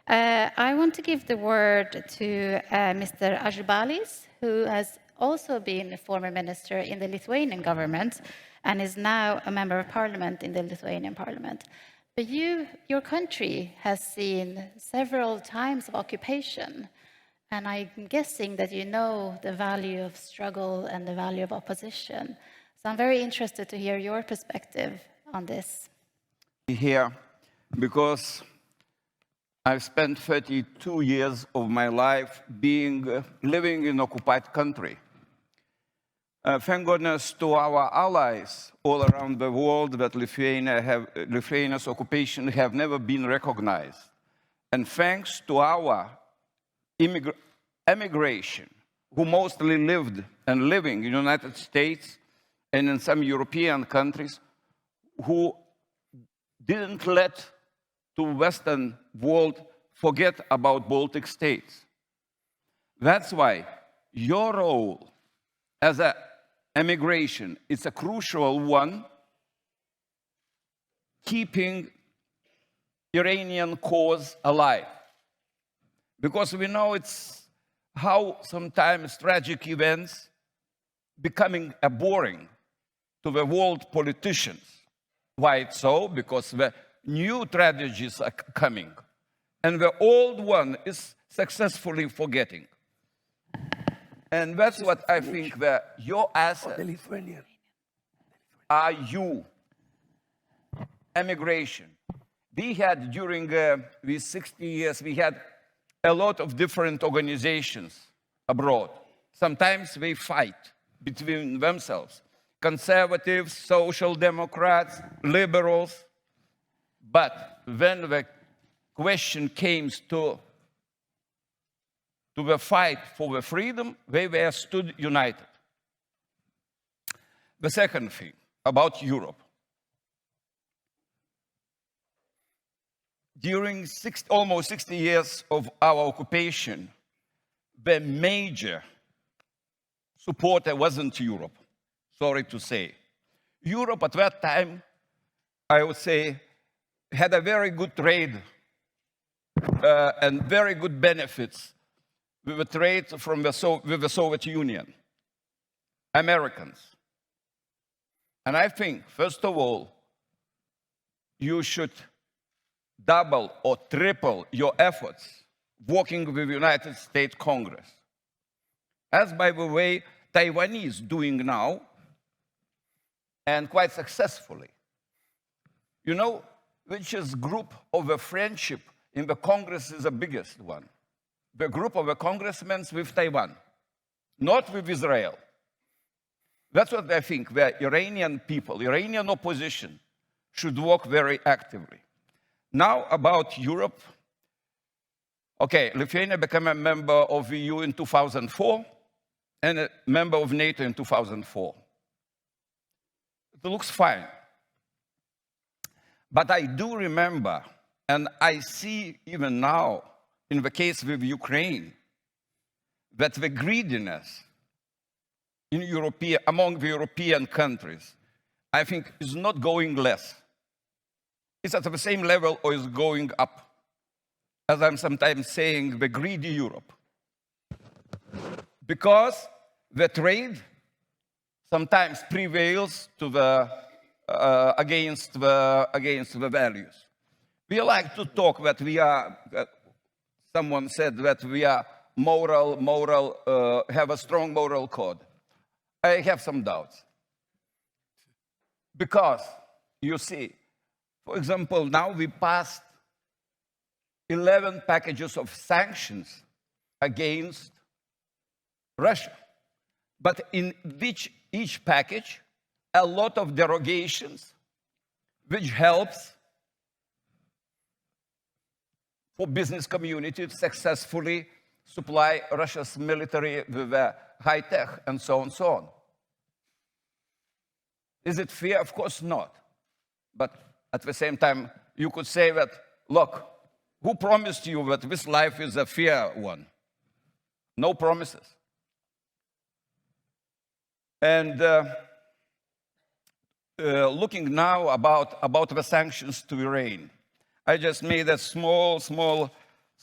I want to give the word to Mr. Ažubalis, who has also been a former minister in the Lithuanian government and is now a member of parliament in the Lithuanian parliament. But your country has seen several times of occupation, and I'm guessing that you know the value of struggle and the value of opposition. So I'm very interested to hear your perspective on this. Here, because I've spent 32 years of my life living in occupied country. Thank goodness to our allies all around the world that Lithuania's occupation have never been recognized. And thanks to our emigration, who mostly lived and living in the United States and in some European countries, who didn't let the Western world forget about Baltic states. That's why your role as an emigration is a crucial one, keeping Iranian cause alive. Because we know it's how sometimes tragic events becoming abhorring to the world politicians. Why it's so? Because the new tragedies are coming, and the old one is successfully forgetting. And that's what I think that your asset are you, emigration. We had, during these 60 years, we had a lot of different organizations abroad. Sometimes they fight between themselves. Conservatives, social democrats, liberals. But when the question came to the fight for the freedom, they were stood united. The second thing about Europe. During almost 60 years of our occupation, the major supporter wasn't Europe, sorry to say. Europe at that time, I would say, had a very good trade and very good benefits with the trade with the Soviet Union, Americans. And I think, first of all, you should double or triple your efforts working with the United States Congress. As, by the way, Taiwan is doing now, and quite successfully. You know, which is group of the friendship in the Congress is the biggest one. The group of the congressmen with Taiwan, not with Israel. That's what I think the Iranian people, Iranian opposition, should work very actively. Now about Europe. Okay, Lithuania became a member of the EU in 2004 and a member of NATO in 2004. It looks fine. But I do remember, and I see even now, in the case with Ukraine, that the greediness among the European countries, I think, is not going less. It's at the same level or is going up. As I'm sometimes saying, the greedy Europe. Because the trade sometimes prevails to against the values. We like to talk that we are, someone said that we are have a strong moral code. I have some doubts. Because, you see, for example, now we passed 11 packages of sanctions against Russia. But in each package, a lot of derogations, which helps for business community to successfully supply Russia's military with high tech and so on and so on. Is it fair? Of course not. But at the same time, you could say that, look, who promised you that this life is a fair one? No promises. And looking now about the sanctions to Iran, I just made a small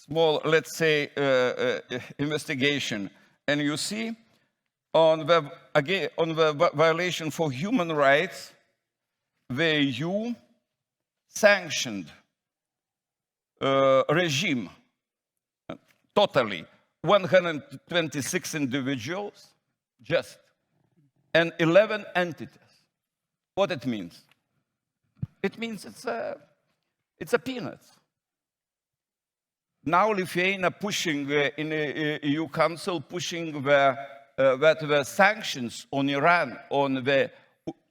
let's say, investigation. And you see on the violation for human rights, the EU sanctioned regime totally 126 individuals just and 11 entities. What it means? It means it's a peanuts. Now Lithuania pushing in the EU Council, pushing that the sanctions on Iran, on the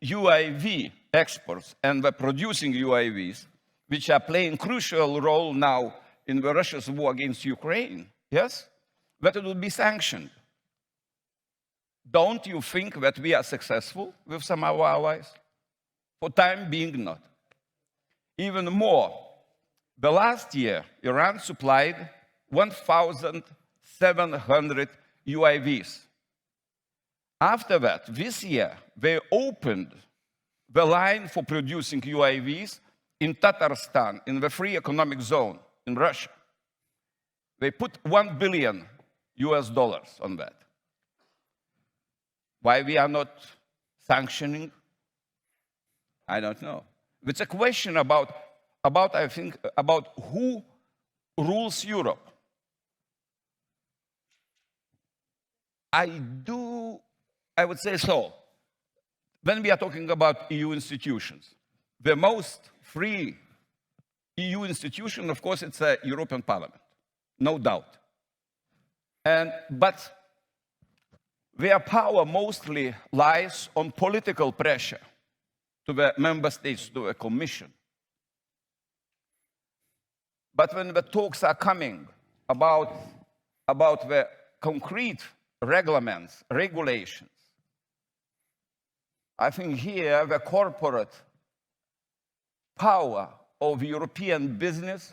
UAV exports and the producing UAVs, which are playing crucial role now in the Russia's war against Ukraine, yes, that it will be sanctioned. Don't you think that we are successful with some of our allies? For time being, not. Even more, the last year, Iran supplied 1,700 UAVs. After that, this year, they opened the line for producing UAVs in Tatarstan, in the free economic zone in Russia. They put $1 billion on that. Why we are not sanctioning? I don't know. It's a question about I think, about who rules Europe. I would say so. When we are talking about EU institutions, the most free EU institution, of course, it's a European Parliament, no doubt. But their power mostly lies on political pressure to the member states, to the Commission. But when the talks are coming about the concrete regulations, I think here the corporate power of European business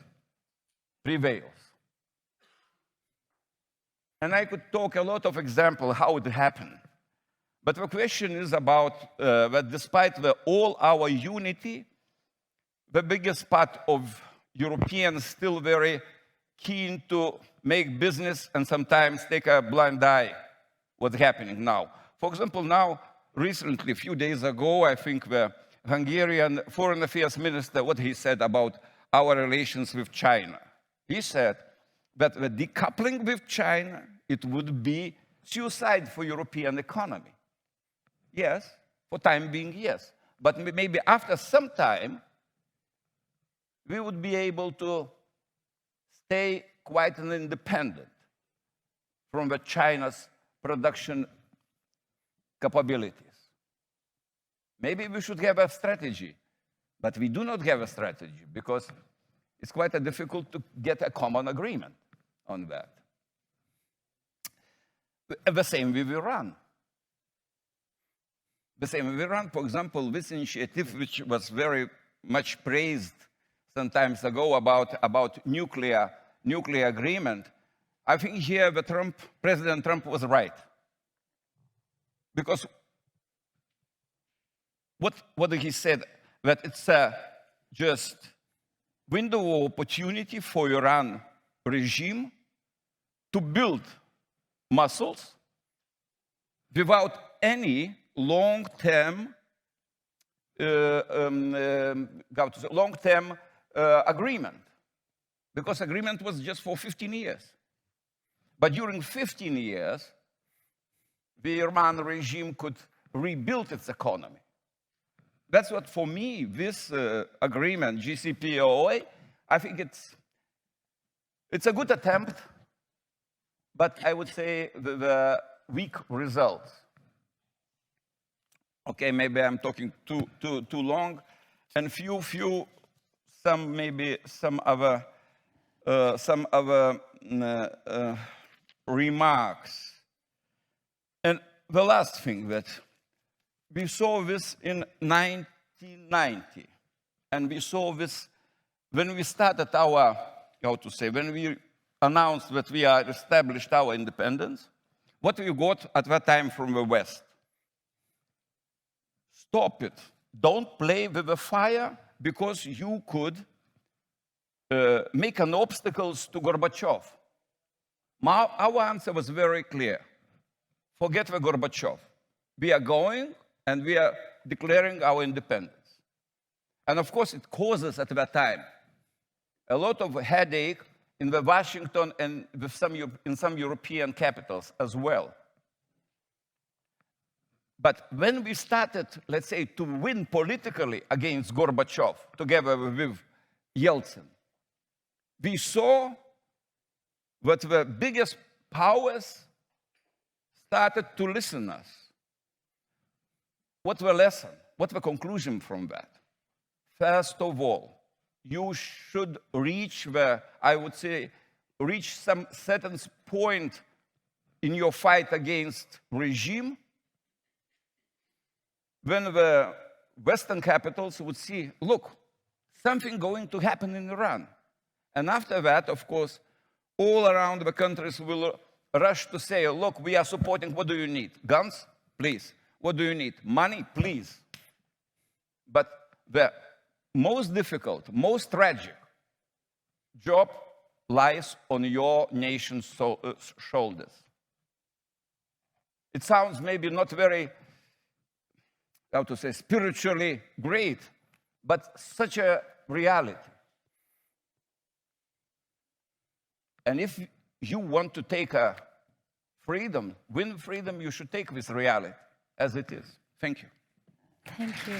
prevails. And I could talk a lot of examples how it happened. But the question is about that despite all our unity, the biggest part of Europeans still very keen to make business and sometimes take a blind eye what's happening now. For example, now, recently, a few days ago, I think the Hungarian Foreign Affairs Minister, what he said about our relations with China. He said that the decoupling with China, it would be suicide for European economy. Yes, for time being, yes. But maybe after some time, we would be able to stay quite independent from the China's production capabilities. Maybe we should have a strategy, but we do not have a strategy because it's quite difficult to get a common agreement on that. The same with Iran. The same with Iran, for example, this initiative, which was very much praised some times ago about nuclear agreement, I think here President Trump was right. Because what he said, that it's just window of opportunity for Iran regime to build muscles without any long-term agreement, because agreement was just for 15 years. But during 15 years, the Iran regime could rebuild its economy. That's what, for me, this agreement, JCPOA, I think it's a good attempt, but I would say the weak results. Okay, maybe I'm talking too long, and some other remarks. And the last thing, that we saw this in 1990, and we saw this when we started when we announced that we are established our independence. What we got at that time from the West? Stop it. Don't play with the fire, because you could make an obstacles to Gorbachev? Our answer was very clear. Forget the Gorbachev. We are going and we are declaring our independence. And of course, it causes at that time a lot of headache in the Washington and in some European capitals as well. But when we started, let's say, to win politically against Gorbachev, together with Yeltsin, we saw that the biggest powers started to listen to us. What's the lesson? What's the conclusion from that? First of all, you should reach reach some certain point in your fight against regime when the Western capitals would see, look, something going to happen in Iran. And after that, of course, all around the countries will rush to say, look, we are supporting, what do you need? Guns? Please. What do you need? Money? Please. But the most difficult, most tragic job lies on your nation's shoulders. It sounds maybe not very, how to say, spiritually great, but such a reality. And if you want to take a freedom, win freedom, you should take this reality as it is. Thank you. Thank you.